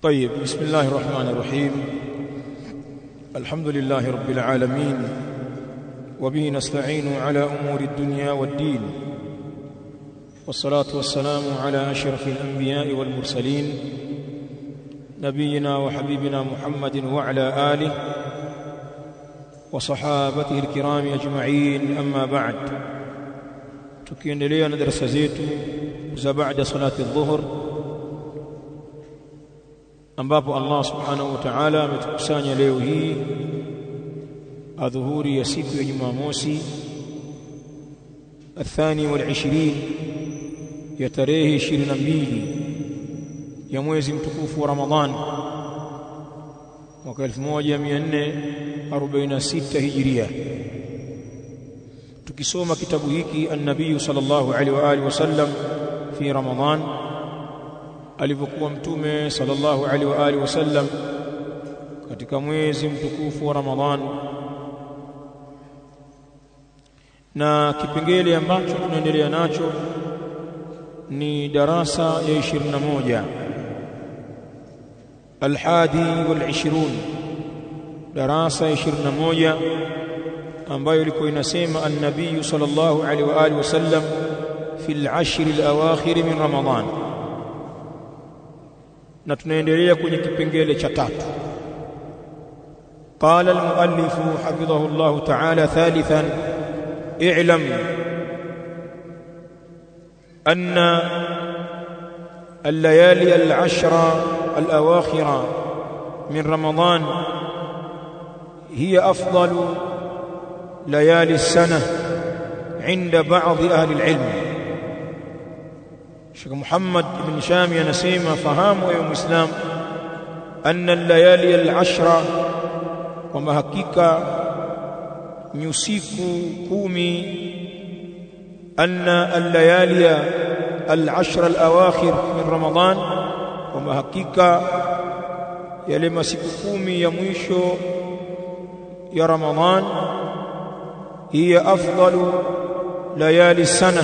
طيب، بسم الله الرحمن الرحيم. الحمد لله رب العالمين، وبه نستعين على أمور الدنيا والدين، والصلاة والسلام على أشرف الأنبياء والمرسلين نبينا وحبيبنا محمد وعلى آله وصحابته الكرام أجمعين. أما بعد، tukiendelea na darasa zetu za baada salati adh-dhuhr, ambapo Allah subhanahu wa ta'ala ametukusanya leo hii adhuhuri ya siku ya Jumamosi الثاني والعشرين ya tarehe 22 ya mwezi mtukufu wa Ramadhan mwaka 1446 Hijria, tukisoma kitabu hiki an-Nabii sallallahu alaihi wa alihi wasallam fi Ramadhan, alivyokuwa mtume sallallahu alaihi wa alihi wasallam katika mwezi mtukufu wa Ramadhan. Na kipengele ambacho tunaendelea nacho ni darasa ya 21 al-hadi wal-20, darasa ya 21 ambayo ilikuwa inasema an-Nabii sallallahu alaihi wa alihi wasallam fi al-ashr al-awakhir min Ramadhan, na tunaendelea kwenye kipengele cha tatu. قال المؤلف حفظه الله تعالى: ثالثا، اعلم أن الليالي العشر الأواخر من رمضان هي أفضل ليالي السنة عند بعض أهل العلم. الشيخ محمد بن شامي نسيم فهام ويوم الإسلام أن الليالي العشر، وما حقيقة نيوسيكو كومي، أن الليالي العشر الأواخر من رمضان، وما حقيقة يلما siku 10 ya mwisho ya Ramadhan, hiya afdalu layali sana,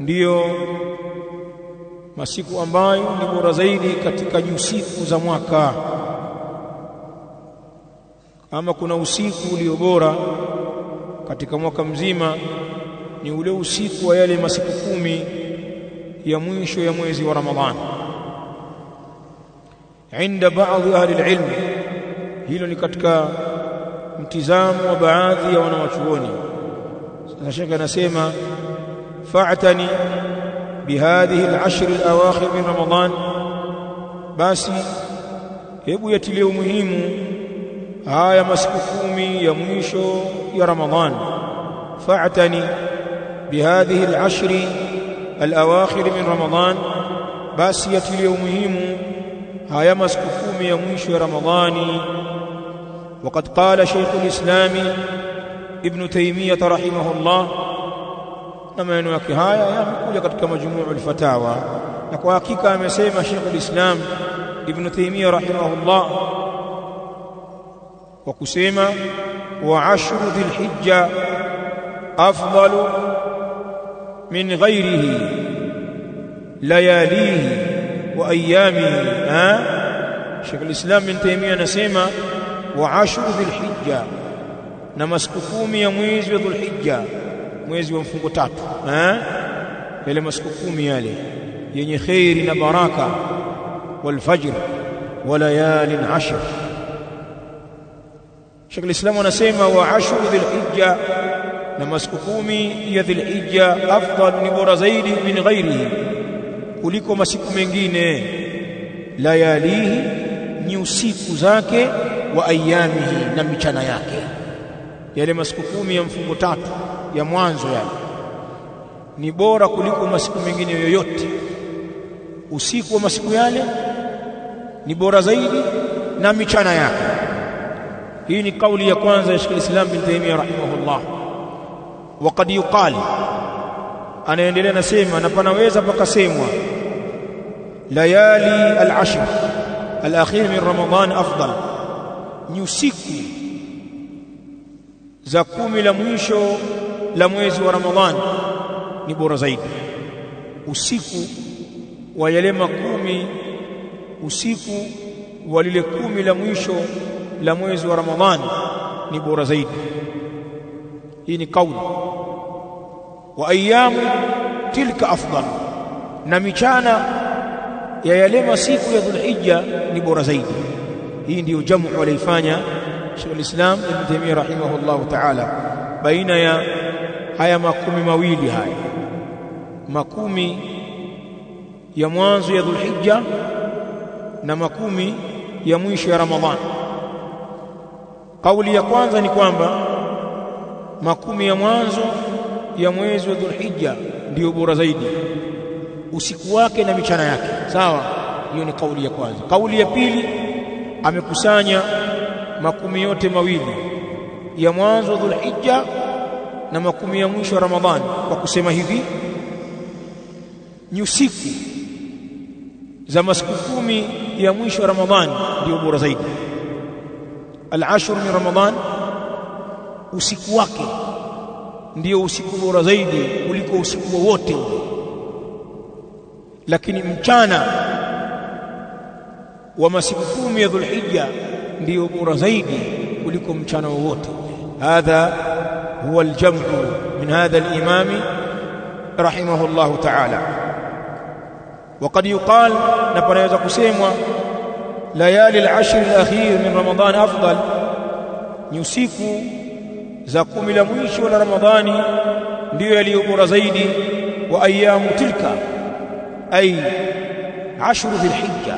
ndiyo masiku ambayo ni bora zaidi katika nyusiku za mwaka. Ama kuna usiku ulio bora katika mwaka mzima, ni ule usiku wa yale masiku 10 ya mwisho ya mwezi wa Ramadhan. Inda baadhi ahli alilm, hilo ni katika mtizamo wa baadhi ya wanawachuoni. Sasa shaka anasema fa'tani bihadhihi al-ashr al-awakhir min Ramadhan, basi hebu yatilie umuhimu haya masiku 10 ya mwisho ya Ramadhan. fa'tani bihadhihi al-ashr al-awakhir min Ramadhan, basi yatilie umuhimu haya masiku 10 ya mwisho ya Ramadhani. وقد قال شيخ الإسلام ابن تيمية رحمه الله، na maneno yake haya yamekuja katika majmuu al-fatawa, na kwa hakika amesema Sheikh al-Islam Ibn Taymiyyah rahimahullah kwa kusema wa ashru dhil-hijja afdalu min ghayrihi layalihi wa ayyamihi. Sheikh al-Islam Ibn Taymiyyah anasema wa ashru dhil-hijja, na masiku 10 ya mwezi wa Dhul-Hijja, mwezi wa mfungo 3, yale masiku 10 yale yenye khairi na baraka, wal fajr wa layalin ashr. Sheikh al-Islam anasema wa ashru dhil-hijja, na masiku 10 ya Dhul-Hijja afdal, ni bora zaidi, min ghairihi, kuliko masiku mengine, layalihi, ni usiku zake, wa ayamihi, na michana yake. Yale masiku 10 ya mfungo 3 ya mwanzo yale ni bora kuliko masiku mengine yoyote. Usiku wa masiku yale ni bora zaidi, na michana yake. Hii ni kauli ya kwanza ya Sheikh al-Islam bin Taymiyyah rahimahullah. Waqad yuqal, anaendelea nasema, na panaweza pakasemwa layali al-ashr al-akhir min Ramadhan afdal, ni usiku za 10 la mwisho la mwezi wa Ramadhan ni bora zaidi. Usiku wa yale 10 usiku wa lile 10 la mwisho la mwezi wa Ramadhani ni bora zaidi. Hii ni kauli. Wa ayyamu tilka afdal, na michana ya yale masiku ya Dhulhijja ni bora zaidi. Hii ndiyo jamu walifanya Sheikh al-Islam Ibn Taymiyyah rahimahullah ta'ala baina ya haya 10 haya, 10 ya mwanzo ya Dhulhijja na 10 ya mwisho ya Ramadhani. Kauli ya kwanza ni kwamba 10 ya mwanzo ya mwezi wa Dhulhijja ndio bora zaidi, usiku wake na michana yake. Sawa, hiyo ni kauli ya kwanza. Kauli ya pili, amekusanya 10 yote mawili ya mwanzo wa Dhulhijja na 10 ya mwisho wa Ramadhani kwa kusema hivi: nyusiku za masiku 10 ya mwisho wa Ramadhani ndio bora zaidi. Al-ashr min Ramadhan, usiku wake ndio usiku bora zaidi kuliko usiku wote ule, lakini mchana wa masiku 10 ya Dhulhijja ndio bora zaidi kuliko mchana wote. Hadha huwa al-jam'u min hadha al-imam rahimahullah ta'ala. وقد يقال, na panaweza kusemwa, layali al-ashr al-akhir min Ramadhan afdal, ni usiku za 10 la mwisho la Ramadhani ndio yaliyo bora zaidi. Wa ayyamu tilka ay 10 Dhulhijja,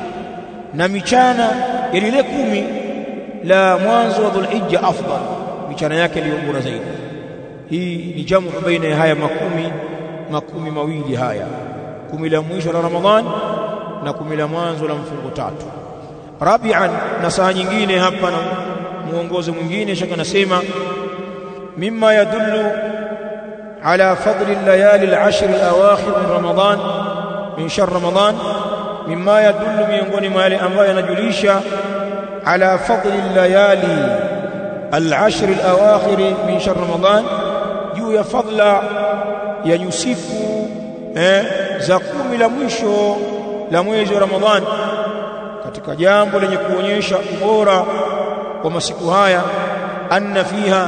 na michana ya lile 10 la mwanzo wa Dhulhijja afdal, michana yake iliyo bora zaidi. Hii ni jamu baina ya haya 10 mawili haya, 10 la mwisho la Ramadhani na 10 la mwanzo la mfungo 3. Rabi'an, na saa nyingine hapa na muongozo mwingine, shaka nasema mimma yadullu ala fadli al-layali al-ashr al-awakhir min Ramadhan, min shahr Ramadhan, mimma yadullu, miongoni mwa yale ambayo yanajulisha ala fadli al-layali al-ashr al-awakhir min shahr Ramadhan, juu ya fadla ya usiku za 10 la mwisho la mwezi wa Ramadhani. Katika jambo lenye kuonyesha ubora wa masiku haya, anna fiha,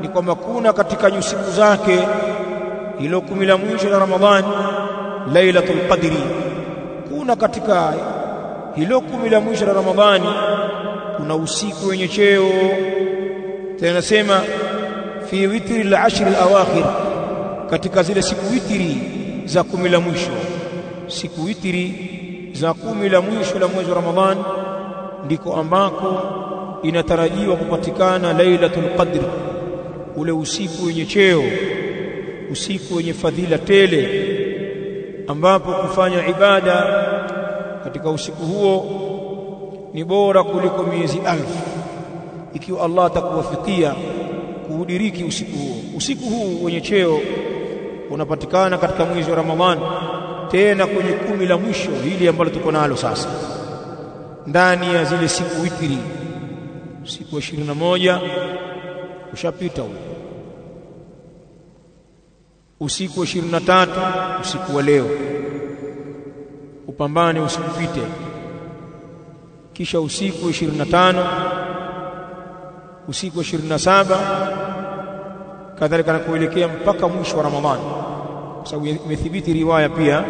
ni kwamba kuna katika nyusiku zake hilo 10 la mwisho la Ramadhani Lailatul Qadri, kuna katika hilo 10 la mwisho la Ramadhani kuna usiku wenye cheo. Tena nasema fi witri al-ashr al-awakhir, katika zile siku witri za 10 la mwisho, siku witri za 10 la mwisho la mwezi wa Ramadhani ndiko ambako inatarajiwa kupatikana Lailatul Qadr, ule usiku wenye cheo, usiku wenye fadhila tele, ambapo kufanya ibada katika usiku huo ni bora kuliko miezi 1000, ikiwa Allah atakuwafikia kuudiriki usiku huo. Usiku huu wenye cheo unapatikana katika mwezi wa Ramadhani, tena kwenye 10 la mwisho hili ambalo tuko nalo sasa, ndani ya zile siku witri. Siku 21 ushapita huo, usiku wa 23 usiku wa leo, upambane usipite. Kisha usiku wa 25, usiku wa 27, kadhalika na kuelekea mpaka mwisho wa Ramadhani, kwa sababu imethibiti riwaya pia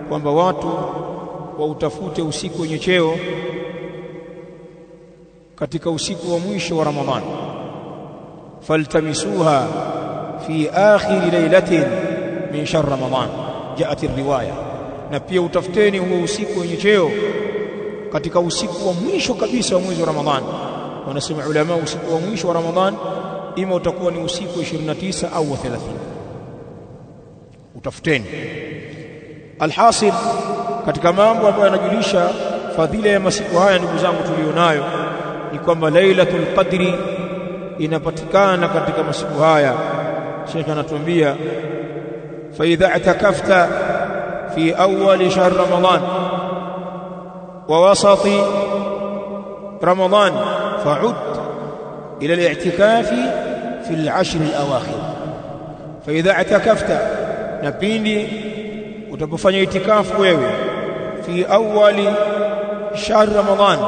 kwamba watu wautafute usiku wenye cheo katika usiku wa mwisho wa Ramadhani. Faltamisuha fi akhir laylatin min shahr Ramadhan, jaat riwaya. Na pia utafuteni huo usiku wenye cheo katika usiku wa mwisho kabisa wa mwezi wa Ramadhani. Wanasema ulama, usiku wa mwisho wa Ramadhani ima utakuwa ni usiku wa 29 au 30. Utafuteni. Alhasil, katika mambo ambayo yanajulisha fadhila ya masiku haya, ndugu zangu, tulionayo ni kwamba Lailatul Qadri inapatikana katika masiku haya. Sheikh anatuambia fa idha i'takafta fi awwal shahr Ramadhan wa wasati Ramadhan fa'ud ila al-i'tikafi fi al-ashr al-awakhir. Fa idha i'takafta, na pindi utapofanya itikafu wewe, fi awwali shahr Ramadhan,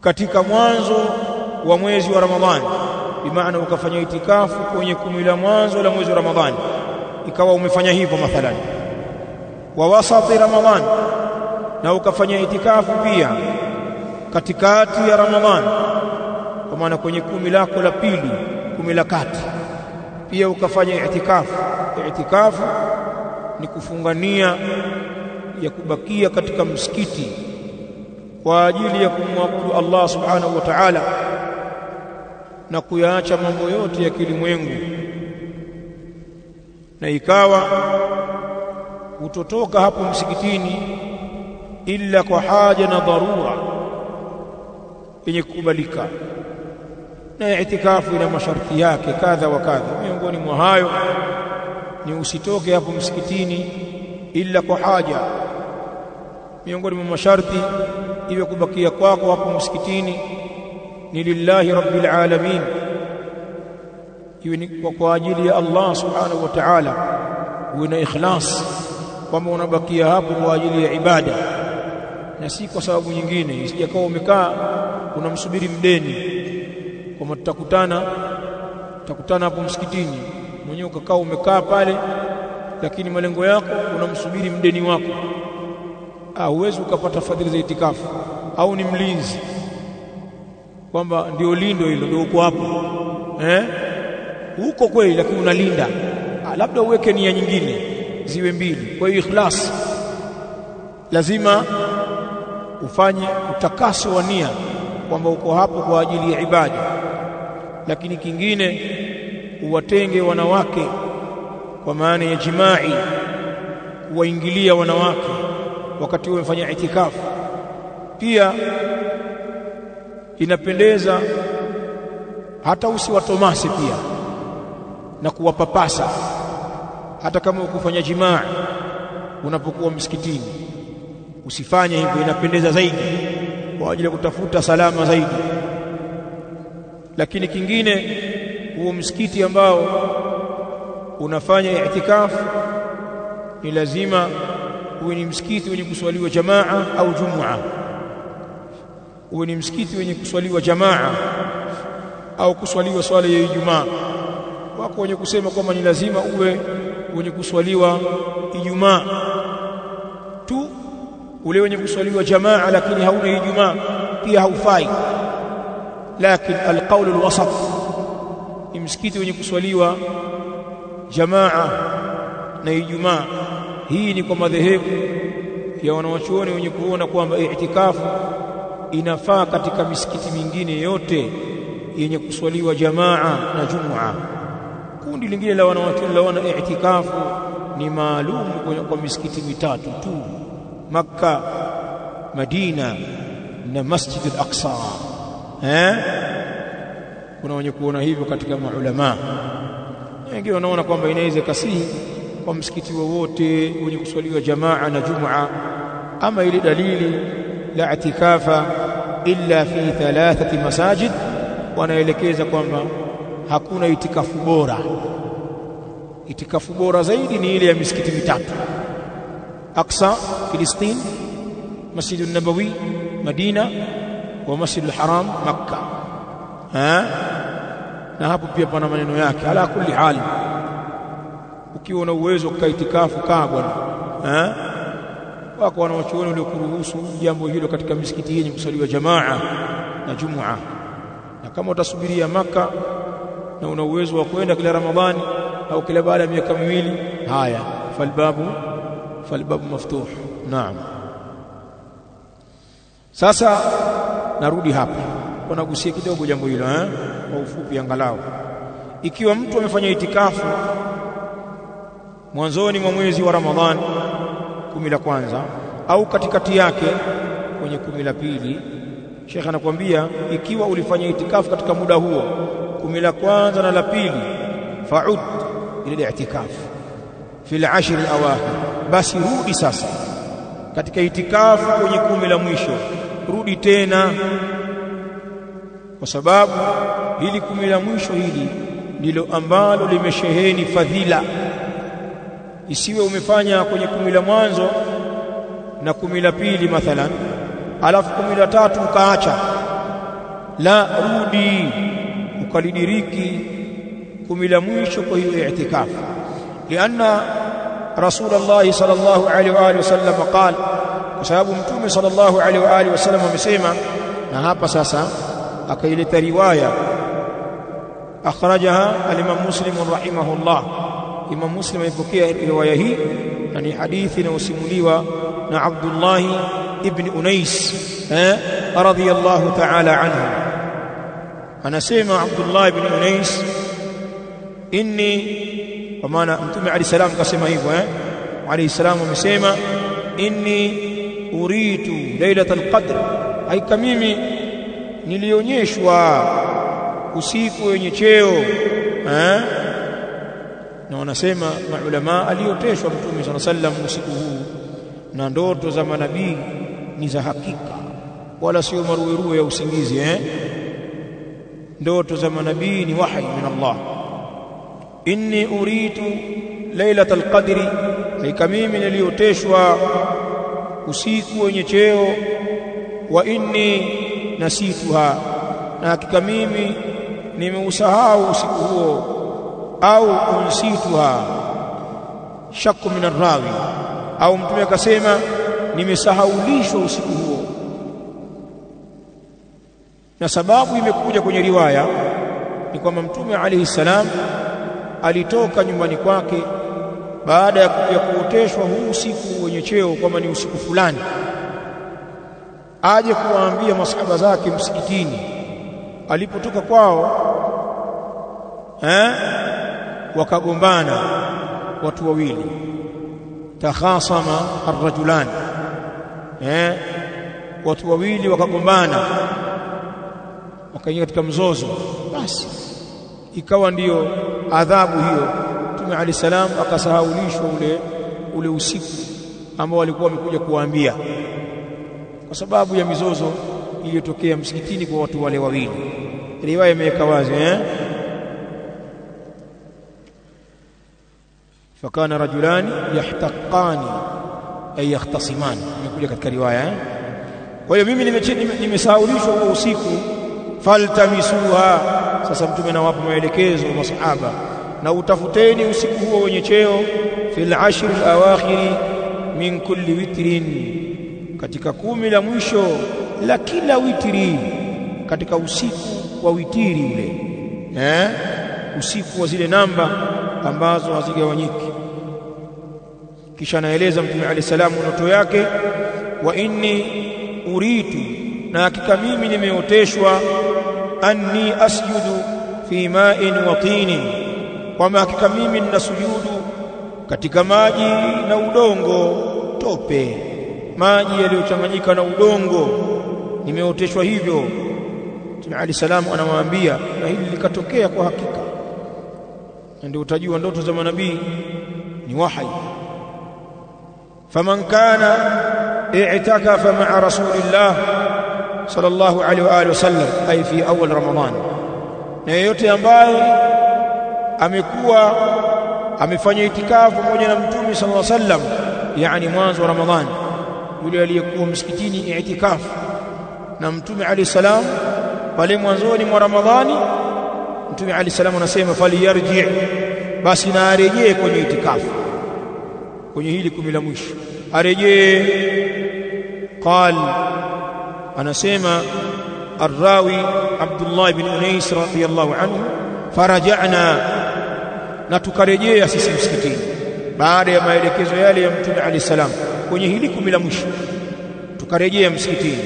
katika mwanzo wa mwezi wa Ramadhani, bimaana ukafanya itikafu kwenye 10 la mwanzo la mwezi wa Ramadhani, ikawa umefanya hivyo mathalan, wa wasati Ramadhan, na ukafanya itikafu pia katikati ya Ramadhani, kwa maana kwenye 10 lako la pili, 10 la kati pia ukafanya itikafu. Itikafu ni kufungania ya kubakia katika msikiti kwa ajili ya kumwabudu Allah subhanahu wa ta'ala na kuyaacha mambo yote ya kilimwengu, na ikawa utotoka hapo msikitini illa kwa haja na dharura yenye kukubalika. Na itikafu ina masharti yake kadha wa kadha. Miongoni mwa hayo ni usitoke hapo msikitini illa kwa haja. Miongoni mwa masharti iwe kubakia kwako hapo msikitini ni lillahi rabbil alamin, iwe ni kwa ajili ya Allah subhanahu wa ta'ala, uwe na ikhlas kwamba unabakia hapo kwa ajili ya ibada na si kwa sababu nyingine. Isijakawa umekaa unamsubiri mdeni kwamba tutakutana hapo msikitini, mwenyewe ukakaa umekaa pale, lakini malengo yako unamsubiri mdeni wako. Huwezi ukapata fadhila za itikafu. Au ni mlinzi kwamba ndio lindo hilo, ndio uko hapo uko kweli, lakini unalinda. Labda uweke nia nyingine ziwe mbili. Kwa hiyo ikhlas lazima ufanye utakaso wa nia kwamba uko hapo kwa ajili ya ibada. Lakini kingine, uwatenge wanawake kwa maana ya jimai, kuwaingilia wanawake wakati umefanya itikafu. Pia inapendeza hata usiwatomase pia na kuwapapasa, hata kama ukufanya jimaa unapokuwa msikitini, usifanye hivyo. Inapendeza zaidi kwa ajili ya kutafuta salama zaidi. Lakini kingine, huo msikiti ambao unafanya itikafu ni lazima uwe ni msikiti wenye kuswaliwa jamaa au jumua. Uwe ni msikiti wenye kuswaliwa jamaa au kuswaliwa swala ya Ijumaa. Wako wenye kusema kwamba ni lazima uwe wenye kuswaliwa Ijumaa tu. Ule wenye kuswaliwa jamaa lakini hauna Ijumaa pia haufai. Lakini alqaul alwasat ni msikiti wenye kuswaliwa jamaa na Ijumaa. Hii ni kwa madhehebu ya wanawachuoni wenye kuona kwamba itikafu inafaa katika misikiti mingine yote yenye kuswaliwa jamaa na jumua. Kundi lingine la wanawachuoni laona itikafu ni maalum kwa misikiti mitatu tu, Makka, Madina na Masjid al-Aqsa. Kuna wenye kuona hivyo katika maulama. Wengine wanaona kwamba inaweza kasihi kwa msikiti wowote wenye kuswaliwa jamaa na jumua. Ama ile dalili la itikafa illa fi 3 masajid, wanaelekeza kwamba hakuna itikafu bora. Itikafu bora zaidi ni ile ya misikiti mitatu: Aqsa Filistin, Masjid an-Nabawi Madina, wa Masjid al-Haram Makka. Na hapo pia pana maneno yake. Ala kulli hal, ukiwa na uwezo kwa itikafu kaa bwana. Wako wanawachuoni waliokuruhusu jambo hilo katika misikiti yenye kusaliwa jamaa na jumua. Na kama utasubiria Maka na una uwezo wa kwenda kila Ramadhani au kila baada ya miaka miwili, haya falbabu maftuh. Naam. Sasa narudi hapa, tunagusia kidogo jambo hilo kwa ufupi angalau. Ikiwa mtu amefanya itikafu mwanzoni mwa mwezi wa Ramadhani 10 la kwanza au katikati yake kwenye 10 la pili, Sheikh anakuambia ikiwa ulifanya itikafu katika muda huo 10 la kwanza na la pili, fa'ud ila itikafu fi al-10 al-awakhir, basi rudi sasa katika itikafu kwenye 10 la mwisho. Rudi tena, kwa sababu hili 10 la mwisho hili ndilo ambalo limesheheni fadhila. Isiwe umefanya kwenye 10 la mwanzo na 10 la pili mathalan, alafu 10 la tatu ukaacha, la rudi ukalidiriki 10 la mwisho kwa hiyo i'tikafu. Lianna Rasulullah sallallahu alaihi wa alihi wasallam qala, kwa sababu mtume sallallahu alaihi wa alihi wasallam amesema. Na hapa sasa akaileta riwaya akhrajaha al-Imam Muslim rahimahullah. Imam Muslim alipokea riwaya hii na ni hadithi inayosimuliwa na Abdullah ibn Unais radhiyallahu ta'ala anhu. Anasema Abdullah ibn Unais, inni, kwa maana mtume alayhi salam kasema hivyo alayhi salam amesema, inni uritu lailatul qadr, haika mimi nilionyeshwa usiku wenye cheo. Na wanasema maulama alioteshwa mtume sallallahu alayhi wasallam usiku huu na ndoto za manabii ni za hakika, wala sio maruweruwe ya usingizi. Ndoto za manabii ni wahi min Allah. Inni uritu lailatul qadri, haika mimi nilioteshwa usiku wenye cheo. Wa inni nasituha, na hakika mimi nimeusahau usiku huo. Au unsituha, shakku min arrawi, au mtume akasema nimesahaulishwa usiku huo. Na sababu imekuja kwenye riwaya ni kwamba mtume alayhi salam alitoka nyumbani kwake baada ya kuja kuoteshwa huu usiku wenye cheo kwamba ni usiku fulani, aje kuwaambia masahaba zake msikitini. Alipotoka kwao wakagombana watu wawili, takhasama arrajulan, watu wawili wakagombana, wakaingia katika mzozo. Basi ikawa ndiyo adhabu hiyo. Mtume alayhi salam akasahaulishwa ule usiku ambao walikuwa wamekuja kuwaambia, kwa sababu ya mizozo iliyotokea msikitini kwa watu wale wawili. Riwaya imeweka wazi fakana rajulani yahtaqani ay yakhtasimani, imekuja katika riwaya. Kwa hiyo mimi nimesahaulishwa huo usiku, faltamisuha. Sasa mtume anawapa maelekezo masahaba, na utafuteni usiku huo wenye cheo, fil ashr al-awakhir min kulli witrin, katika 10 la mwisho la kila witri, katika usiku wa witiri ule, usiku wa zile namba ambazo hazigawanyiki. Kisha anaeleza mtume alayhi salamu ndoto yake, wa inni uritu, na hakika mimi nimeoteshwa, anni asjudu fi ma'in wa tinin, kwamba hakika mimi ninasujudu katika maji na udongo, tope, maji yaliyochanganyika na udongo, nimeoteshwa hivyo. Mtume alayhi salamu anawaambia, na hili likatokea kwa hakika. Ndio utajua ndoto za manabii ni wahi. Faman kana i'takafa ma'a rasulillah sallallahu alaihi wa alihi wasallam, ay fi awwal Ramadhan, na yeyote ambaye amekuwa amefanya itikafu pamoja na mtume sallallahu alaihi wasallam, yani mwanzo wa Ramadhani, yule aliyekuwa msikitini i'tikafu na mtume alayhi salam pale mwanzoni mwa Ramadhani, mtume alayhi salam anasema faliyarji, basi na arejee kwenye itikafu, kwenye hili 10 la mwisho arejee. Qal, anasema arrawi Abdullah ibn Unais radhiyallahu anhu, faraja'na, na tukarejea sisi msikitini baada ya maelekezo yale ya mtume alayhi salam kwenye hili 10 la mwisho, tukarejea msikitini.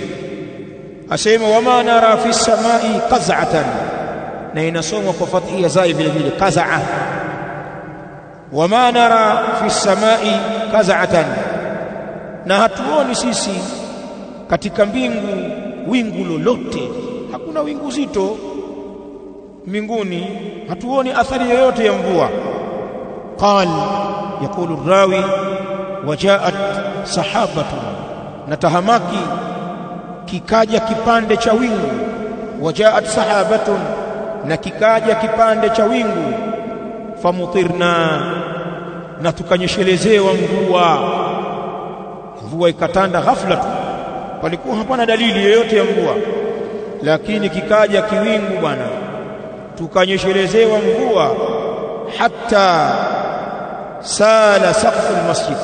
Asema wama nara fi samai qaz'atan, na inasomwa kwa fathi ya zai vile vile qaz'a. Wama nara fi samai qaz'atan, na hatuoni sisi katika mbingu wingu lolote, hakuna wingu zito mbinguni, hatuoni athari yoyote ya mvua. Qal, yaqulu rawi, wajaat sahabatu, na tahamaki kikaja kipande cha wingu. Wajaat sahabatun, na kikaja kipande cha wingu. Famutirna, na tukanyeshelezewa mvua. mvua ikatanda ghafla tu, palikuwa hapana dalili yoyote ya mvua, lakini kikaja kiwingu bwana, tukanyeshelezewa mvua, hatta sala saqfu almasjid,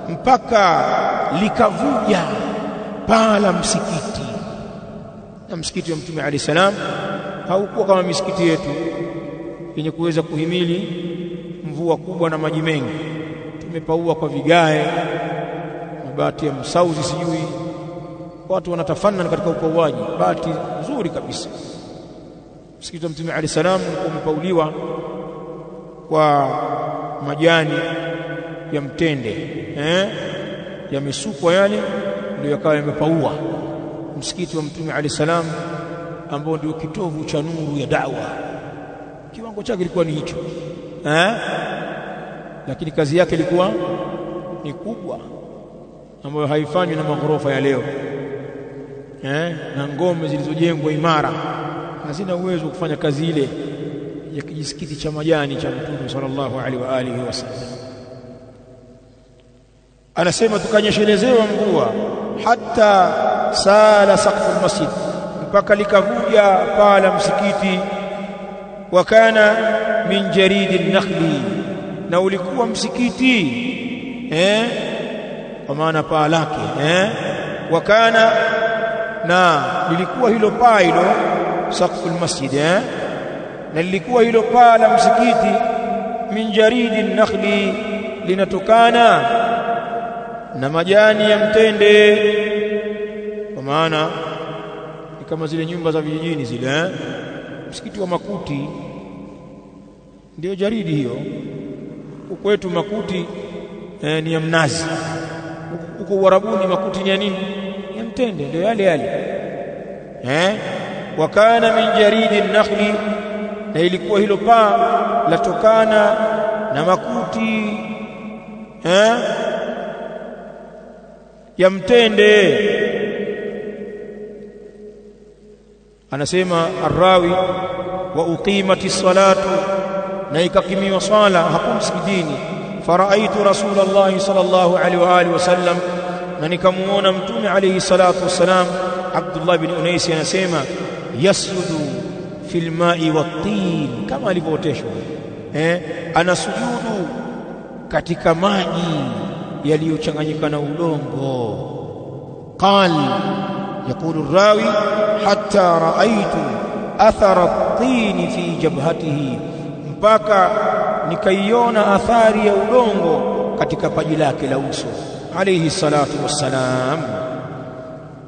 mpaka likavuja paa la msikiti. Na msikiti wa Mtume alayhi salam haukuwa kama misikiti yetu yenye kuweza kuhimili mvua kubwa na maji mengi. Tumepaua kwa vigae, mabati ya msauzi, sijui watu wanatafanana katika upauaji, bati nzuri kabisa. Msikiti wa Mtume alayhi salam ulikuwa umepauliwa kwa majani ya mtende, yamesukwa yale, ndio yakawa yamepaua. Msikiti wa Mtume alayhi salam ambao ndio kitovu cha nuru ya da'wa, kiwango chake kilikuwa ni hicho, lakini kazi yake ilikuwa ni kubwa, ambayo haifanywi na maghorofa ya leo, na ngome zilizojengwa imara hazina uwezo wa kufanya kazi ile ya kijisikiti cha majani cha Mtume sallallahu alaihi wa alihi wasallam. Anasema tukanyeshelezewa mvua, hatta sala saqfu almasjid, mpaka likavuja paa la msikiti. Wa kana min jaridi nakhli, na ulikuwa msikiti kwa maana paa lake wa kana, na lilikuwa hilo paa hilo saqfu almasjid, na lilikuwa hilo paa la msikiti min jaridi nakhli, linatokana na majani ya mtende. Kwa maana ni kama zile nyumba za vijijini zile, msikiti wa makuti ndio jaridi hiyo. Huko kwetu makuti ni ya mnazi, huko Uarabuni makuti ni ya nini? Ya mtende, ndio yale yale. Wa kana min jaridi nakhli, na ilikuwa hilo paa latokana na makuti ya mtende. Anasema arrawi, wa uqimati salatu, na ikakimiwa sala hapo msikitini. Faraaitu Rasulullah sallallahu alaihi wa alihi wasallam, na nikamuona Mtume alayhi salatu wassalam. Abdullah bin Unais anasema yasjudu fil ma'i wat-tin, kama alivyooteshwa, anasujudu katika maji yaliyochanganyika na udongo. Qal yaqulu rawi hatta raaitu athara at-tin fi jabhatihi, mpaka nikaiona athari ya udongo katika paji lake la uso alayhi salatu wassalam.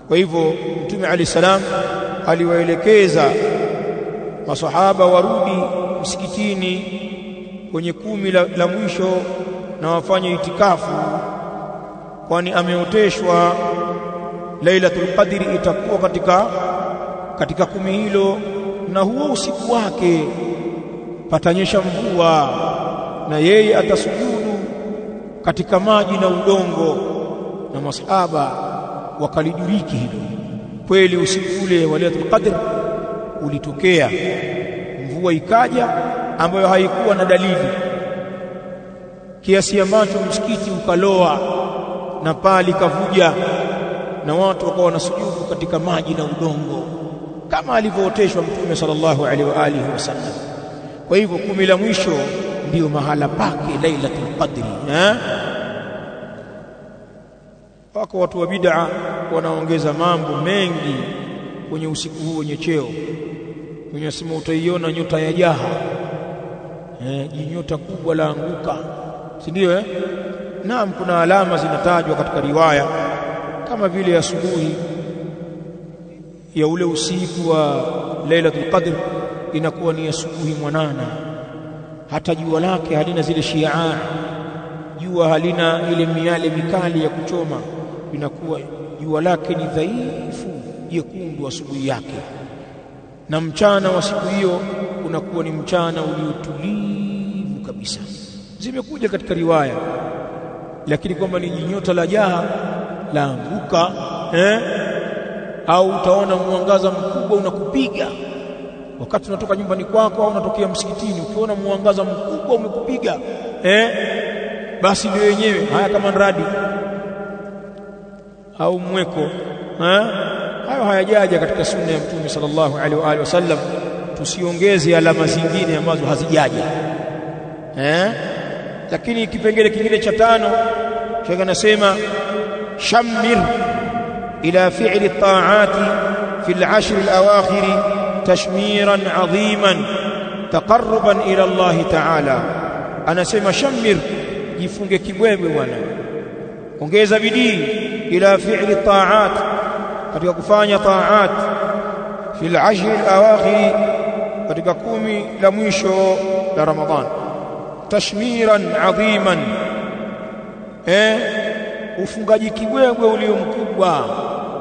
Kwa hivyo Mtume alayhi salam aliwaelekeza masahaba warudi msikitini kwenye 10 la mwisho na wafanye itikafu, kwani ameoteshwa Lailatul Qadri itakuwa katika 10 hilo, na huo usiku wake patanyesha mvua, na yeye atasujudu katika maji na udongo. Na masahaba wakalijuriki hilo kweli. Usiku ule wa Lailatul Qadr ulitokea mvua, ikaja ambayo haikuwa na dalili, kiasi ambacho msikiti ukaloa na paa likavuja, na watu wakawa wanasujudu katika maji na udongo kama alivyooteshwa Mtume sallallahu alaihi wa alihi wasallam. Kwa hivyo 10 la mwisho ndio mahala pake Lailatul Qadri. Wako watu wa bid'a wanaongeza mambo mengi kwenye usiku huu wenye cheo. Mwenye sema utaiona nyota ya jaha, jinyota kubwa la anguka, si ndio? Naam, kuna alama zinatajwa katika riwaya, kama vile asubuhi ya ule usiku wa Lailatul Qadr inakuwa ni asubuhi mwanana, hata jua lake halina zile shiaa, jua halina ile miale mikali ya kuchoma, inakuwa jua lake ni dhaifu, jekundu asubuhi yake, na mchana wa siku hiyo unakuwa ni mchana uliotulivu kabisa. Zimekuja katika riwaya, lakini kwamba ni jinyota la jaha la anguka, au utaona mwangaza mkubwa unakupiga wakati unatoka nyumbani kwako au unatokea msikitini, ukiona mwangaza mkubwa umekupiga, basi ndio yenyewe haya kama radi. au mweko, hayo hayajaja katika sunna ya Mtume sallallahu alaihi wa alihi wasallam. Tusiongeze alama zingine ambazo hazijaja. Lakini kipengele kingine cha 5 Sheikh anasema shammir ila fi'li at-ta'ati fi al-'ashr al-awakhir tashmiran 'aziman taqarruban ila Allah ta'ala. Anasema shammir, jifunge kibwebwe bwana, ongeza bidii ila fi'li at-ta'at, katika kufanya ta'at fi al-'ashr al-awakhir, katika 10 la mwisho la Ramadhan, tashmiran 'aziman, ufungaji kibwebwe ulio mkubwa,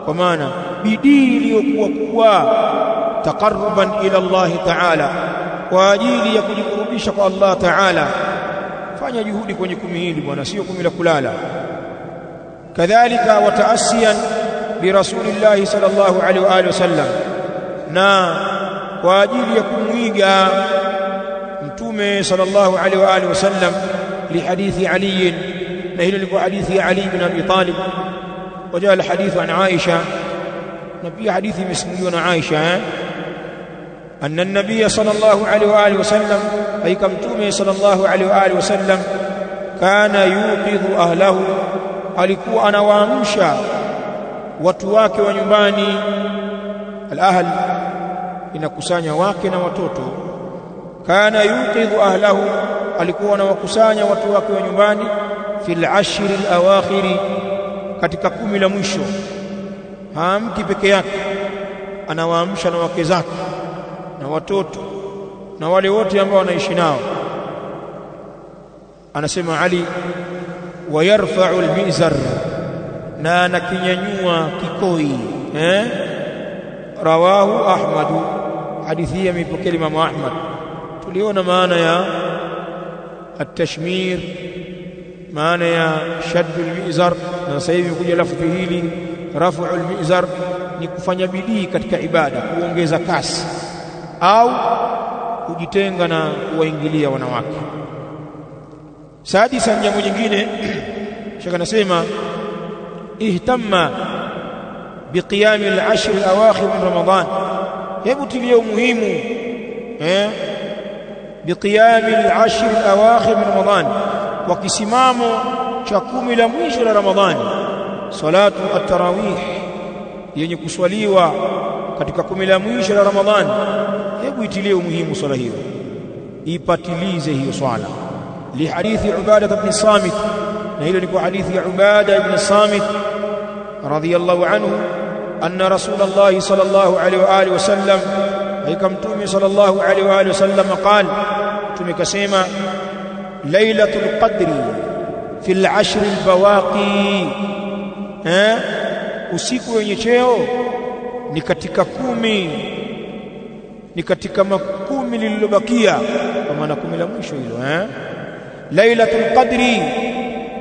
kwa maana bidii iliyokuwa kubwa, taqarruban ila Allah ta'ala, kwa ajili ya kujikurubisha kwa Allah ta'ala. Fanya juhudi kwenye 10 hili bwana, sio 10 la kulala. Kadhalika wataasiyan bi Rasulillah sallallahu alaihi wa alihi wasallam, na kwa ajili ya kumwiga Mtume sallallahu alaihi wa alihi wasallam, li hadithi Ali, na hilo liko hadithi ya Ali bin Abi Talib. Wajaa alhadithu an Aisha, na pia hadithi imesimuliwa na Aisha, anna an-nabiy sallallahu alaihi wa alihi wasallam, haika Mtume sallallahu alaihi wa alihi wasallam, kana yuqidhu ahlahu, alikuwa anawaamsha watu wake wa nyumbani. Al-ahl inakusanya wake na watoto. Kana yuqidhu ahlahu, alikuwa anawakusanya watu wake wa nyumbani, fil 'ashr al-awakhir, katika 10 la mwisho. Haamki peke yake, anawaamsha na wake zake na watoto na wale wote ambao wanaishi nao. Anasema Ali, wa yarfa'u al-mizar, na anakinyanyua kikoi. Rawahu Ahmad, hadithi imepokea Imam Ahmad. Tuliona maana ya at-tashmir, maana ya shaddu al-mizar, na sasa hivi kuja lafzi hili raf'u al-mizar, ni kufanya bidii katika ibada, kuongeza kasi au kujitenga na kuwaingilia wanawake. Sadisa, jambo jingine Sheikh anasema ihtamma biqiyam al-'ashr al-awakhir min Ramadan, hebu tilie umuhimu biqiyam al-'ashr al-awakhir min Ramadan, wa kisimamo cha 10 la mwisho la Ramadhani, salatu at-tarawih, yenye kuswaliwa katika 10 la mwisho la Ramadhani. Hebu itilie umuhimu swala hiyo, ipatilize hiyo swala. Li hadithi Ubadah ibn Samit, na hilo ni kwa hadithi ya Ubadah ibn Samit radhiyallahu anhu, anna Rasulullah sallallahu alaihi wa alihi wasallam, haika Mtume sallallahu alaihi wa alihi wasallam qala, tumekasema lailatul qadri fil 'ashr al-bawaqi, usiku wenye cheo ni katika 10, ni katika 10 lililobakia, kwa maana 10 la mwisho hilo. Lailatul qadri,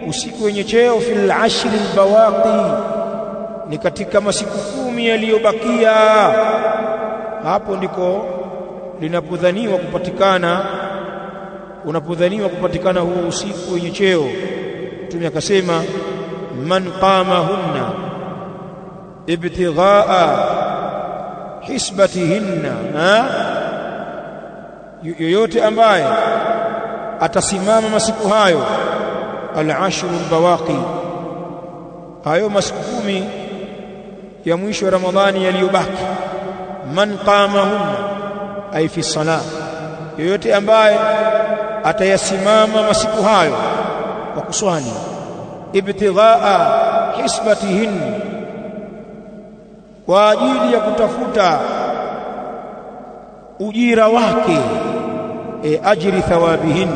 usiku wenye cheo, fil 'ashr al-bawaqi, ni katika masiku 10 yaliyobakia. Hapo ndiko linapodhaniwa kupatikana, unapodhaniwa kupatikana huo usiku wenye cheo. Mtume akasema man qamahunna ibtighaa hisbatihinna, yoyote ambaye atasimama masiku hayo, al-'ashr al-bawaqi, hayo masiku 10 ya mwisho wa Ramadhani yaliyobaki. Man qamahunna ay fi salah, yoyote ambaye atayasimama masiku hayo kwa kuswali, ibtighaa hisbatihin, kwa ajili ya kutafuta ujira wake, ajri thawabihin,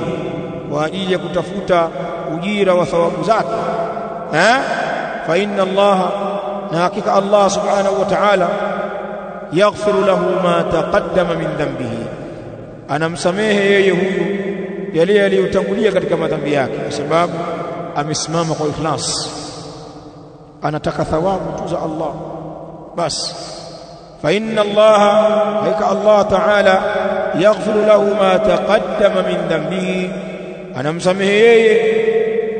kwa ajili ya kutafuta ujira wa thawabu zake. Fa inna Allah, na hakika Allah subhanahu wa ta'ala, yaghfiru lahu ma taqaddama min dhanbihi, anamsamehe yeye huyu yale yaliyotangulia katika madhambi yake, kwa sababu amesimama kwa ikhlas, anataka thawabu tu za Allah basi. Fa inna Allah, hakika Allah ta'ala, yaghfiru lahu ma taqaddama min dhanbihi, anamsamehe yeye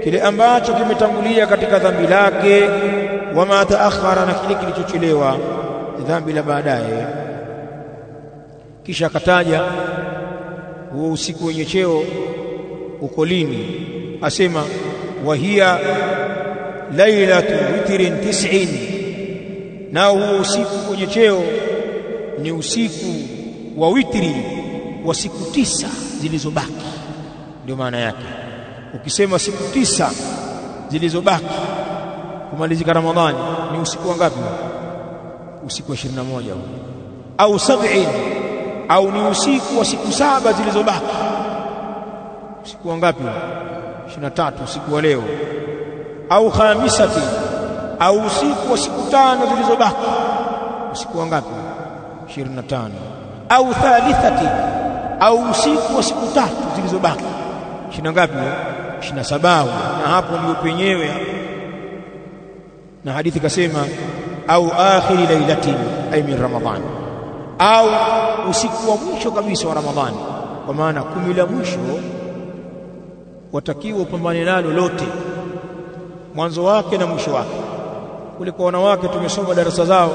kile ambacho kimetangulia katika dhambi lake. wama taakhara, na kile kilichochelewa, dhambi la baadaye. Kisha akataja huo usiku wenye cheo uko lini, asema wa hiya lailatu witrin 90, na huo usiku wenye cheo ni usiku wa witri wa siku 9 zilizobaki. Ndio maana yake. Ukisema siku 9 zilizobaki kumalizika Ramadhani, ni usiku wangapi? Usiku wa 21 au 70, au ni usiku wa siku 7 zilizobaki. Usiku wangapi? 23, usiku wa leo. Au khamisati, au usiku wa siku 5 zilizobaki. Usiku wangapi? 25. Au thalithati, au usiku wa siku 3 zilizobaki. 20 ngapi? 27. Na hapo ndio penyewe. Na hadithi kasema au akhiri lailatin ay min Ramadhan, au usiku wa mwisho kabisa wa Ramadhani. Kwa maana 10 la mwisho watakiwa upambane nalo lote, mwanzo wake na mwisho wake. Kule kwa wanawake tumesoma darasa zao,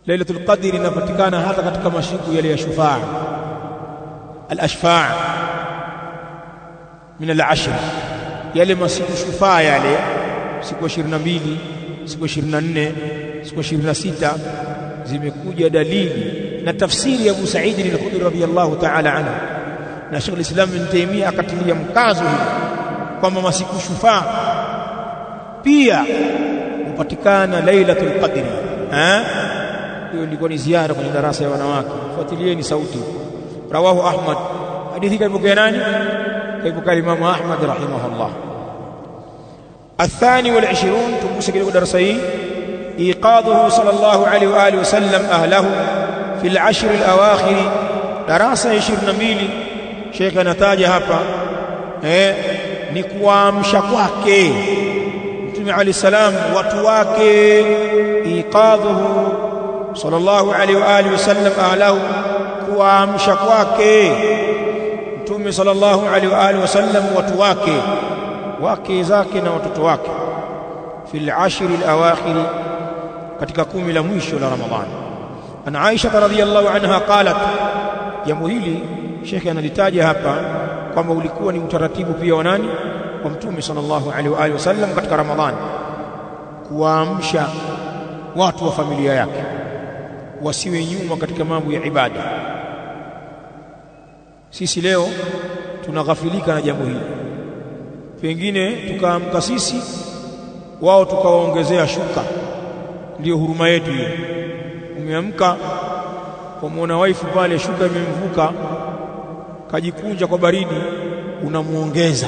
Lailatul Qadr inapatikana hata katika masiku yale ya shufaa, al-ashfa' min al-ashr, yale masiku shufaa yale, siku 22, siku 24, siku 26, zimekuja dalili na tafsiri ya Abu Sa'id al-Khudri radhiyallahu ta'ala anhu na Sheikh al-Islam Ibn Taymiyyah akatilia mkazo hili kwamba masiku shufaa pia hupatikana Lailatul Qadr. Hiyo ilikuwa ni ziara kwenye darasa ya wanawake. Fuatilieni sauti. Rawahu Ahmad, hadithi kaipokea nani? Kaipokea Imam Ahmad rahimahullah. الثاني والعشرون تمسك له درس إيقاظه صلى الله عليه وآله وسلم أهله في العشر الأواخر. دراسة 22 شيخ نتاج hapa ni kuamsha kwake Mtume عليه السلام watu wake. إيقاظه صلى الله عليه وآله وسلم أهله, kuamsha kwake Mtume صلى الله عليه وآله وسلم watu wake, wake zake na watoto wake, fil ashri al-awakhir, katika 10 la mwisho la Ramadhani. Ana Aisha radhiyallahu anha qalat, jambo hili Sheikh analitaja hapa kwamba ulikuwa ni utaratibu pia wa nani? Wa Mtume sallallahu alaihi wa alihi wasallam katika Ramadhani, kuamsha watu wa familia yake wasiwe nyuma katika mambo ya ibada. Sisi leo tunaghafilika na jambo hili, pengine tukaamka sisi, wao tukawaongezea shuka. Ndio huruma yetu hiyo. Umeamka kumwona waifu pale, shuka imemvuka, kajikunja kwa baridi, unamuongeza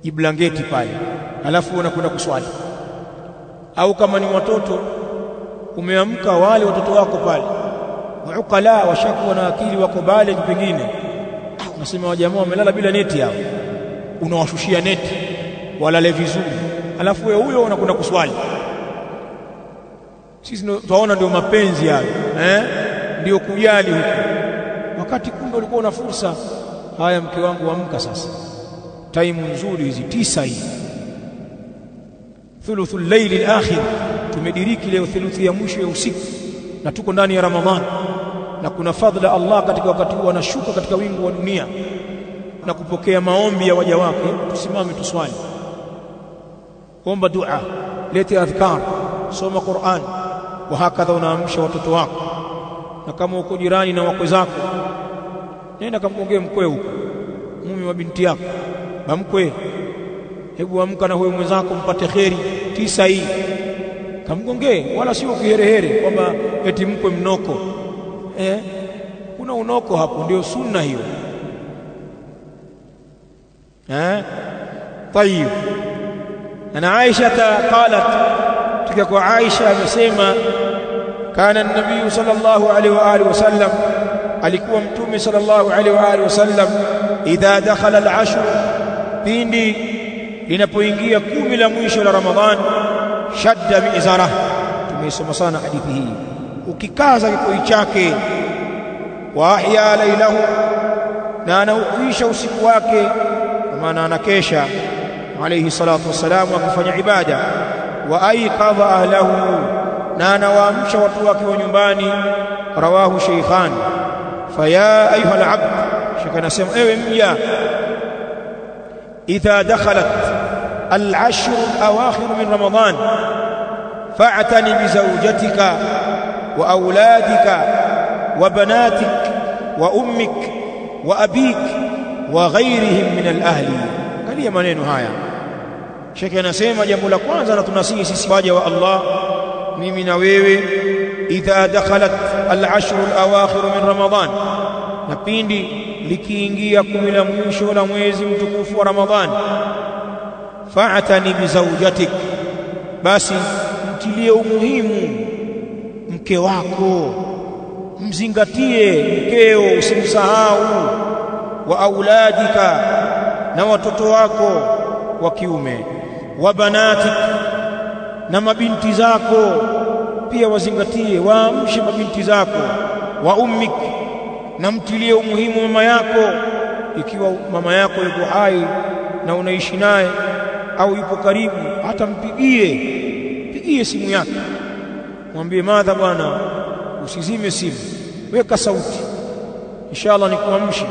jiblangeti pale, alafu unakwenda kuswali. Au kama ni watoto, umeamka wale watoto wako pale muukala, washakuwa na akili, wako bale pengine, unasema wajamaa wamelala bila neti hao, unawashushia neti walale vizuri, alafu wewe huyo unakwenda kuswali. Sisi tunaona ndio mapenzi hayo, ndio kujali huko, wakati kumbe ulikuwa una fursa. Haya, mke wangu amka sasa, time nzuri hizi 9 hii, thuluthul layl al-akhir, tumediriki leo thuluthi ya mwisho ya usiku na tuko ndani ya Ramadhani, na kuna fadhila Allah katika wakati huu anashuka katika wingu wa dunia na kupokea maombi ya waja wake. Tusimame tuswali, omba dua, lete adhkar, soma Qur'an, wa hakadha. Unaamsha watoto wako, na kama uko jirani na wakwe zako, nenda kamgongee mkwe huko, mume wa binti yako, bamkwe, hebu amka na huyo mwenzako mpate kheri 9 hii, kamgongee, wala sio kiherehere kwamba eti mkwe mnoko. Kuna unoko hapo, ndio sunna hiyo. طيب. Ana Aisha qalat, tukio Aisha amesema, kana an-nabii sallallahu alaihi wa alihi wasallam, alikuwa Mtume sallallahu alaihi wa alihi wasallam, idha dakhala al-ashr, pindi linapoingia 10 la mwisho la Ramadhan, shadda bi'izarah. Tumesoma sana hadithi hii. Ukikaza kikoi chake, wa ahya lailahu, na anauisha usiku wake, kwa maana anakesha, alayhi salatu wassalam akifanya ibada. Wa aiqadha ahlahu, na anawaamsha watu wake wa nyumbani. Rawahu shaykhan. Faya ayuha al-abd, shaka anasema ewe mja, idha dakhalat al-ashr al-awakhir min ramadan fa'tani bi zawjatika wa awladika wa banatik wa ummik wa abik wa ghayrihim min al-ahli. Kalia maneno haya, shaka anasema jambo la kwanza na tunasihi sisi waja wa Allah, mimi na wewe, idha dakhalat al-ashr al-awakhir min ramadan, na pindi likiingia 10 la mwisho la mwezi mtukufu wa Ramadhani, fa'atani bi zawjatik, basi mtilie umuhimu mke wako, mzingatie mkeo, usimsahau. Wa auladika, na watoto wako wa kiume. Wa banatik, na mabinti zako pia wazingatie, waamshe mabinti zako. Wa ummik, na mtilie umuhimu mama yako, ikiwa mama yako yuko hai na unaishi naye au yupo karibu, hata pigie simu yake, mwambie madha bwana, usizime simu, weka sauti, inshallah nikuamshe,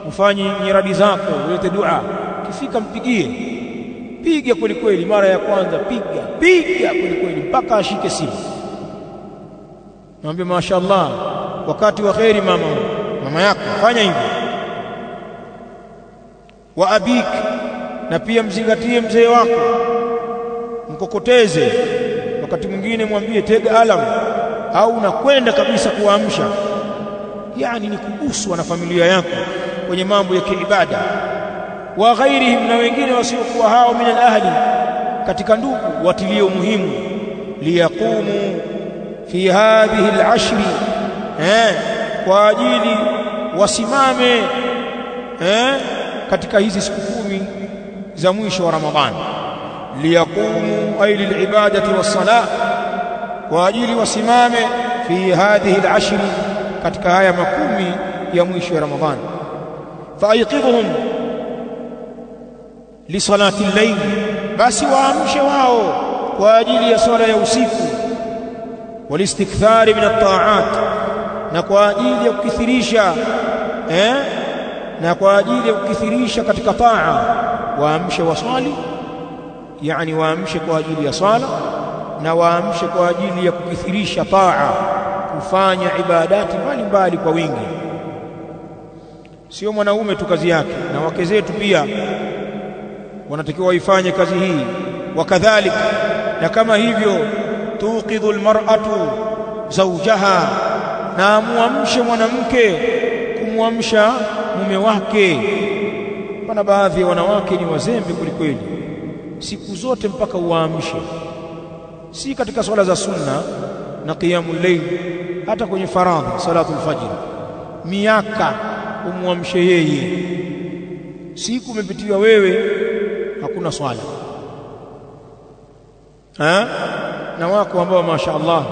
ufanye nyiradi zako, ulete dua. Kifika piga kweli kweli, mara ya kwanza piga kweli kweli mpaka ashike simu, mwambie mashaallah, wakati wa khairi mama yako, fanya hivyo. Wa abik, na pia mzingatie mzee wako, mkokoteze. Wakati mwingine mwambie tega alam, au nakwenda kabisa kuamsha, yani ni kuguswa na familia yako kwenye mambo ya kiibada. Wa ghairihim, na wengine wasiokuwa hao, min al-ahli, katika ndugu, watilie umuhimu. Liyaqumu fi hadhihi al-ashri, kwa ajili wasimame katika hizi siku 10 za mwisho wa Ramadhani. Liyaqumu ay lilibadati was-salah, kwa ajili wasimame fi hadhihi al-ashri, katika haya 10 ya mwisho ya Ramadhani. Faiqidhum li salati al-layl, basi waamshe wao kwa ajili ya swala ya usiku. Walistikthari min at-ta'at, na kwa ajili ya kukithirisha katika taa. Waamshe waswali, yani waamshe kwa ajili ya swala, na waamshe kwa ajili ya kukithirisha taa, kufanya ibadati mbalimbali kwa wingi. Sio mwanaume tu kazi yake, na wake zetu pia wanatakiwa waifanye kazi hii. Wakadhalika, na kama hivyo, tuqidhu almar'atu zawjaha, na muamshe mwanamke kumwamsha mume wake. Pana baadhi ya wanawake ni wazembe kwelikweli, siku zote mpaka uwaamshe, si katika swala za sunna na qiyamul layl, hata kwenye faradhi, salatul fajr, miaka umwamshe yeye. Siku umepitiwa wewe, hakuna swala, na wako ambao mashaallah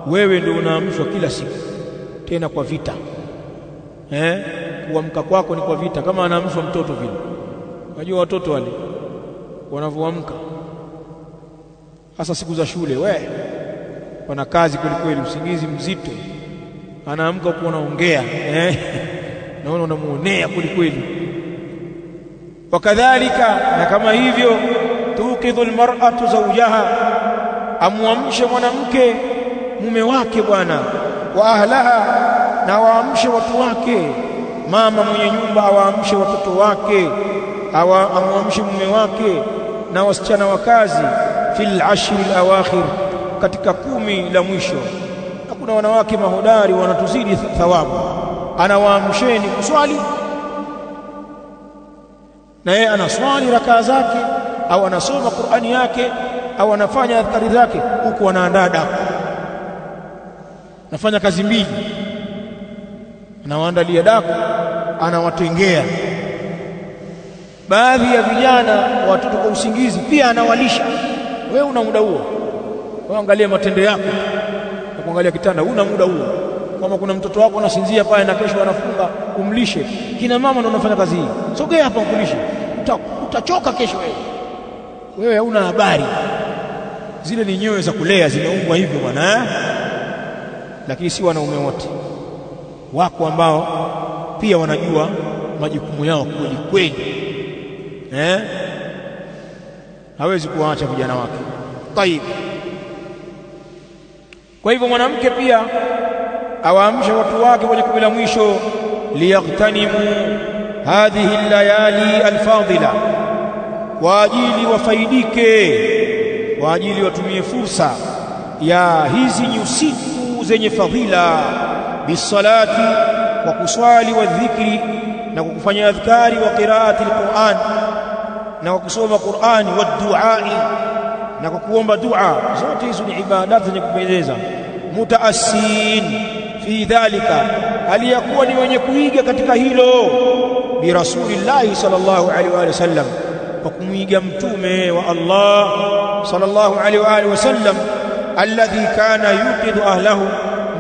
wewe ndio unaamshwa kila siku, tena kwa vita. Kuamka kwako ni kwa vita, kama anaamshwa mtoto vile. Unajua watoto wale wanavyoamka, hasa siku za shule, wana kazi kweli kweli, usingizi mzito, anaamka huko anaongea, naona unamuonea kweli kweli. Wakadhalika, na kama hivyo, tuqidhu almar'atu zawjaha, amwamshe mwanamke mume wake bwana. Wa ahlaha, na waamshe watu wake. Mama mwenye nyumba awaamshe watoto wake, amwamshe mume wake na wasichana wa kazi. Fil ashri al-awakhir, katika 10 la mwisho. Hakuna wanawake mahodari wanatuzidi thawabu, anawaamsheni kuswali, na yeye anaswali rakaa zake, au anasoma Qur'ani yake, au anafanya adhkari zake, huku anaandaa daku, anafanya kazi mbili, anawaandalia daku, anawatengea. Baadhi ya vijana watoto kwa usingizi pia anawalisha. Wewe una muda huo, wewe angalia matendo yako na kuangalia kitanda, una muda huo. Kama kuna mtoto wako anasinzia pale na kesho anafunga, umlishe. Kina mama ndio wanafanya kazi hii, sogea hapa ukulishe, utachoka kesho wewe. wewe hauna habari, zile ni nyoyo za kulea zimeumbwa hivyo bwana. Lakini si wanaume wote, wako ambao pia wanajua majukumu yao kweli kweli, hawezi kuwaacha vijana wake. Tayib, kwa hivyo mwanamke pia awaamsha watu wake kwenye kumi la mwisho, liyaghtanimu hadhihi allayali alfadila, kwa ajili wafaidike, kwa ajili watumie fursa ya hizi usiku zenye fadhila, bisalati, wa kuswali, wa dhikri, na kufanya adhkari, wa qiraati alquran, na kusoma Qur'ani, wa duai, na kuomba dua. Zote hizo ni ibada zenye kupendeza. Mutaassin fi dhalika, aliyakuwa ni wenye kuiga katika hilo, bi rasulillahi sallallahu alaihi wa sallam, kwa kumwiga mtume wa Allah sallallahu alaihi wa sallam, alladhi kana yuqidu ahlahu,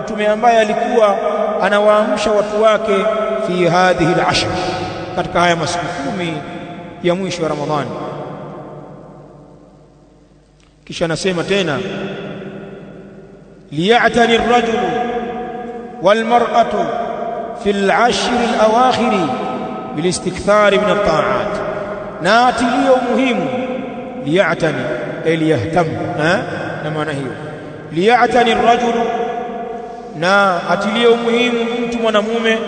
mtume ambaye alikuwa anawaamsha watu wake fi hadhihi al-ashr, katika haya masiku 10 ya mwisho wa Ramadhani. Kisha anasema tena, liya'tani ar-rajulu wal mar'atu fi al-ashr al-awakhir bil istikthar min at-ta'at, na atilio muhimu, liya'tani liyahtam, na maana hiyo liya'tani ar-rajulu, na atilio muhimu mtu mwanamume,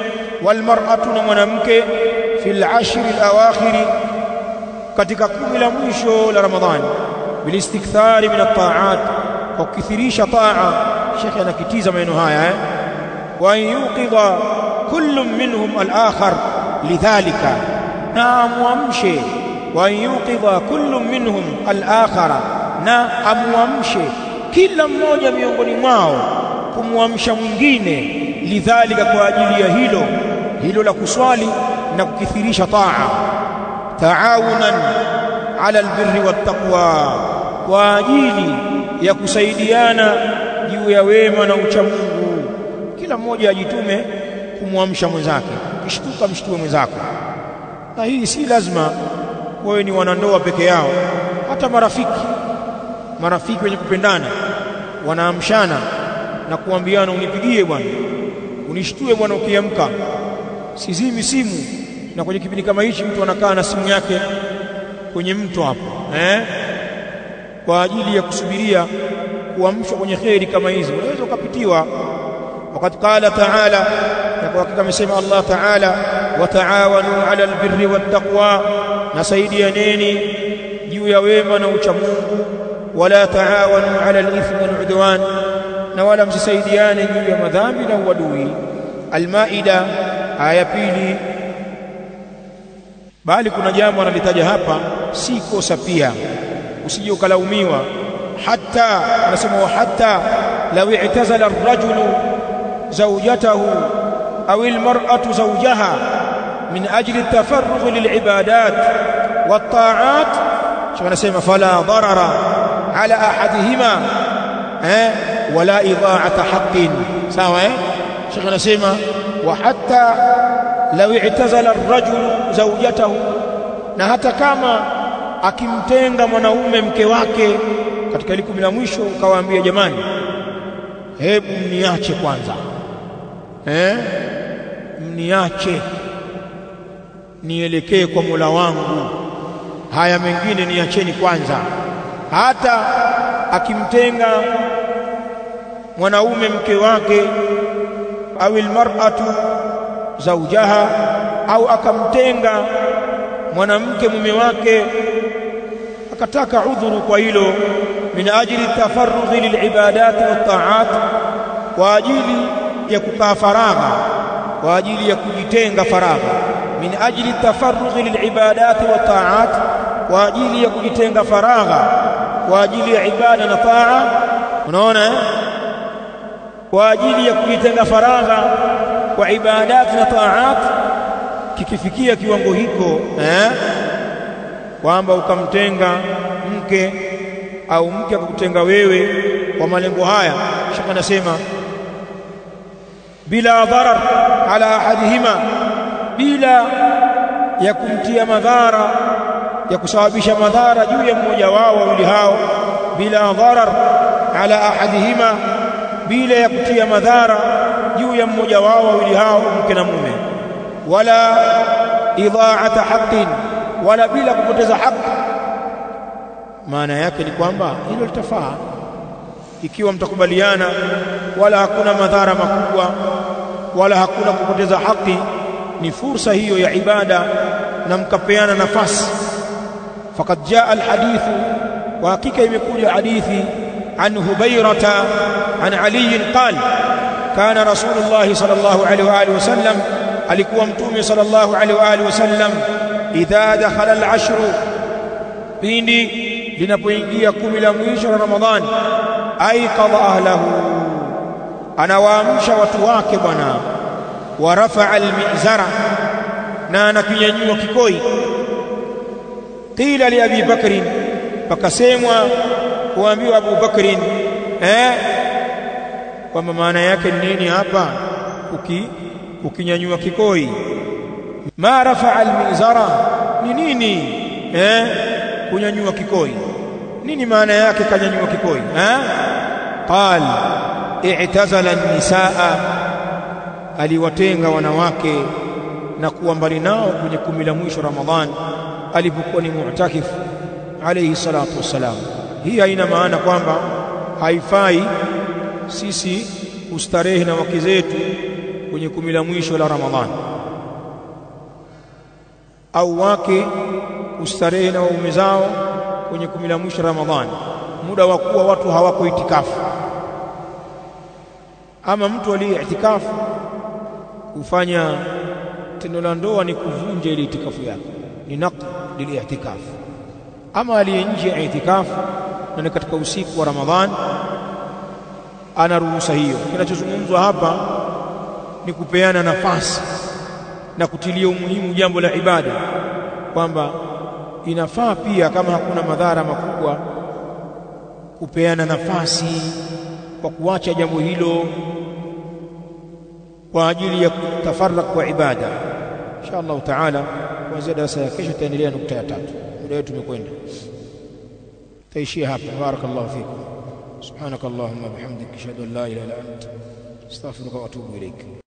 wal mar'atu, na mwanamke, fi al-ashr al-awakhir, katika 10 la mwisho la Ramadhani, bil istikthar min at-ta'at, kwa kukithirisha taa. Sheikh anakitiza maneno haya, wa yuqidha kullu minhum al-akhar lidhalika, na amuamshe, wa yuqidha kullu minhum al-akhara, na amuamshe kila mmoja miongoni mwao kumwamsha mwingine, lidhalika, kwa ajili ya hilo la kuswali na kukithirisha taa, taawunan ala albirri wattaqwa, kwa ajili ya kusaidiana juu ya wema na ucha Mungu. Kila mmoja ajitume kumwamsha mwenzake, kishtuka mshtue mwenzako. Na hii si lazima wewe ni wanandoa peke yao, hata marafiki wenye kupendana wanaamshana na kuambiana, unipigie bwana, unishtue bwana ukiamka, sizimi simu. Na kwenye kipindi kama hichi mtu anakaa na simu yake kwenye mto hapo, kwa ajili ya kusubiria kuamshwa kwenye kheri kama hizi, unaweza ukapitiwa. Wakati qala ta'ala, na kwa hakika amesema Allah ta'ala, wa ta'awanu 'ala albirri wattaqwa, na saidianeni juu ya wema na ucha Mungu, wala ta'awanu 'ala al-ithmi wal-'udwan, na wala msisaidiane juu ya madhambi na uadui. Al-Maida aya pili. Bali kuna jambo analitaja hapa, si kosa pia, usije ukalaumiwa. Hatta anasema, wa hatta law i'tazala ar-rajulu zawjatahu aw al-mar'atu zawjaha min ajli at-tafarrugh lil-ibadat wat-ta'at, anasema fala darara ala ahadihima wala idha'ata haqqin. Sawa, Sheikh anasema, wa hatta law i'tazala ar-rajulu zawjatahu, na hata kama akimtenga mwanaume mke wake katika ile 10 la mwisho, ukawaambia jamani, hebu mniache kwanza, mniache nielekee kwa Mola wangu, haya mengine niacheni kwanza. Hata akimtenga mwanaume mke wake, au almar'atu zawjaha, au akamtenga mwanamke mume wake, akataka udhuru kwa hilo, min ajli tafarrugh lilibadat watta'at, kwa ajili ya kukaa faragha, kwa ajili ya kujitenga faragha, min ajli tafarrugh lilibadat watta'at, kwa ajili ya kujitenga faragha kwa ajili ya ibada na taa. Unaona, kwa ajili ya kujitenga faragha kwa ibadati na taat. Kikifikia kiwango hiko kwamba ukamtenga mke au mke akukutenga wewe kwa malengo haya, shaka nasema bila dharar ala ahadihima, bila ya kumtia madhara ya kusababisha madhara juu ya mmoja wao wawili hao, bila dharar ala ahadihima, bila ya kutia madhara juu ya mmoja wao wawili hao, mke na mume, wala idha'ata haqqin, wala bila kupoteza haki. Maana yake ni kwamba hilo litafaa ikiwa mtakubaliana, wala hakuna madhara makubwa, wala hakuna kupoteza haki. Ni fursa hiyo ya ibada na mkapeana nafasi. Faqad jaa alhadithu, wa hakika imekuja hadithi an Hubairata an Ali qala kana Rasulullah sallallahu alaihi wa alihi wasallam, alikuwa mtume sallallahu alaihi wa alihi wasallam, idha dakhala al-ashru, pindi linapoingia 10 la mwisho la Ramadhani, aiqadha ahlahu, anawaamsha watu wake bwana, wa rafa'a al-mizara, na anakinyanyua kikoi. Qila li Abi Bakr, pakasemwa kuambiwa Abu Bakr, kwamba maana yake ni nini hapa ukinyanyua kikoi? Ma rafa'a al-mizara ni nini? Kunyanyua kikoi nini maana yake? kanyanyua kikoi qal i'tazala an-nisaa, aliwatenga wanawake na kuwa mbali nao kwenye 10 la mwisho Ramadhani alipokuwa ni mu'takif alayhi salatu wassalam. Hii haina maana kwamba haifai sisi kustarehe na wake zetu kwenye 10 la mwisho la Ramadhani, au wake kustarehe na waume zao kwenye 10 la mwisho Ramadhani, muda wa kuwa watu hawako itikafu. Ama mtu aliye itikafu kufanya tendo la ndoa ni kuvunja ile itikafu yake, ni naqd lil-i'tikaf. Ama aliye nje ya itikafu na ni katika usiku wa Ramadhani, ana ruhusa hiyo. Kinachozungumzwa hapa ni kupeana nafasi na kutilia umuhimu jambo la ibada, kwamba inafaa pia kama hakuna madhara makubwa kupeana nafasi kwa kuacha jambo hilo kwa ajili ya kutafarrak kwa ibada. Insha Allah taala kuanzia darasa ya kesho tutaendelea nukta ya 3. Muda wetu umekwenda, taishia hapa. Barakallahu fikum. Subhanakallahumma bihamdika ashhadu an la ilaha illa anta astaghfiruka wa atubu ilaik.